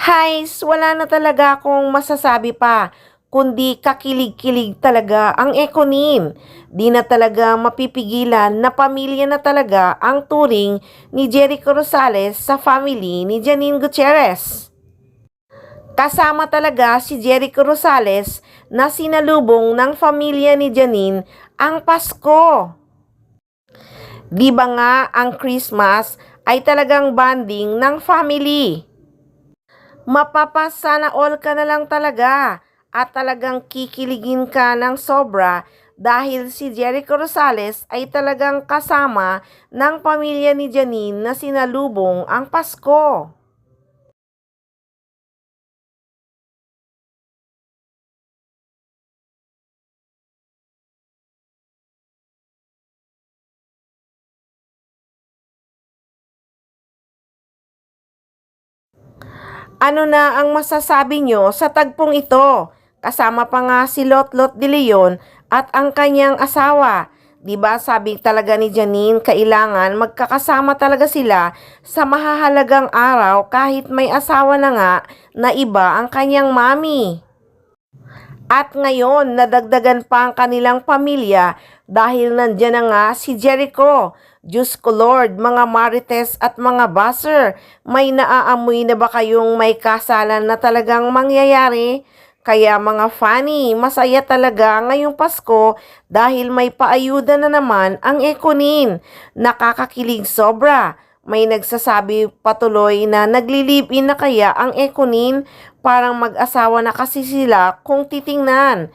Hays, wala na talaga akong masasabi pa, kundi kakilig-kilig talaga ang Econin. Di na talaga mapipigilan na pamilya na talaga ang turing ni Jericho Rosales sa family ni Janine Gutierrez. Kasama talaga si Jericho Rosales na sinalubong ng pamilya ni Janine ang Pasko. Di ba nga ang Christmas ay talagang bonding ng family? Mapapasana all ka na lang talaga at talagang kikiligin ka ng sobra dahil si Jericho Rosales ay talagang kasama ng pamilya ni Janine na sinalubong ang Pasko. Ano na ang masasabi nyo sa tagpong ito? Kasama pa nga si Lotlot de Leon at ang kanyang asawa. Diba sabi talaga ni Janine, kailangan magkakasama talaga sila sa mahahalagang araw kahit may asawa na nga na iba ang kanyang mami. At ngayon, nadagdagan pa ang kanilang pamilya dahil nandyan na nga si Jericho. Diyos ko Lord, mga marites at mga buzzer, may naaamoy na ba kayong may kasalan na talagang mangyayari? Kaya mga funny, masaya talaga ngayong Pasko dahil may paayuda na naman ang Econin. Nakakakilig sobra. May nagsasabi patuloy na nagli-live-in na kaya ang Econin, parang mag-asawa na kasi sila kung titingnan.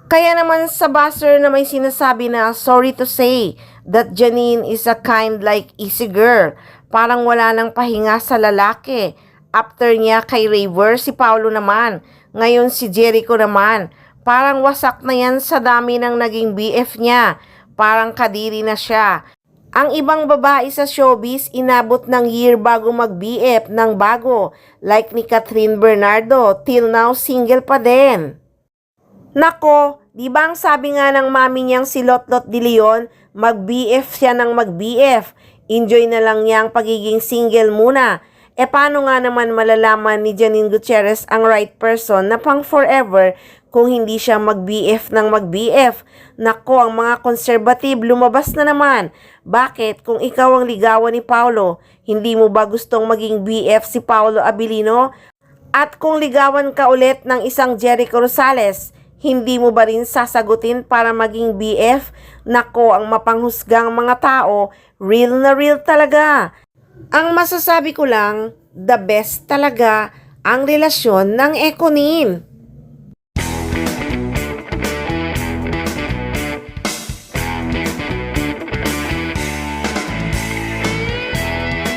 Kaya naman sa buzzer na may sinasabi na sorry to say that Janine is a kind like easy girl. Parang wala nang pahinga sa lalaki. After niya kay Raver, si Paulo naman. Ngayon si Jericho naman. Parang wasak na yan sa dami ng naging BF niya. Parang kadiri na siya. Ang ibang babae sa showbiz inabot ng year bago mag-BF ng bago. Like ni Catherine Bernardo, till now single pa din. Nako, di ba ang sabi nga ng mami niyang si Lotlot de Leon, mag-BF siya ng mag-BF. Enjoy na lang niyang pagiging single muna. E paano nga naman malalaman ni Janine Gutierrez ang right person na pang forever kung hindi siya mag-BF ng mag-BF? Nako, ang mga conservative lumabas na naman. Bakit? Kung ikaw ang ligawan ni Paulo, hindi mo ba gustong maging BF si Paulo Abilino? At kung ligawan ka ulit ng isang Jericho Rosales, hindi mo ba rin sasagutin para maging BF? Nako, ang mapanghusgang mga tao, real na real talaga. Ang masasabi ko lang, the best talaga ang relasyon ng Econin.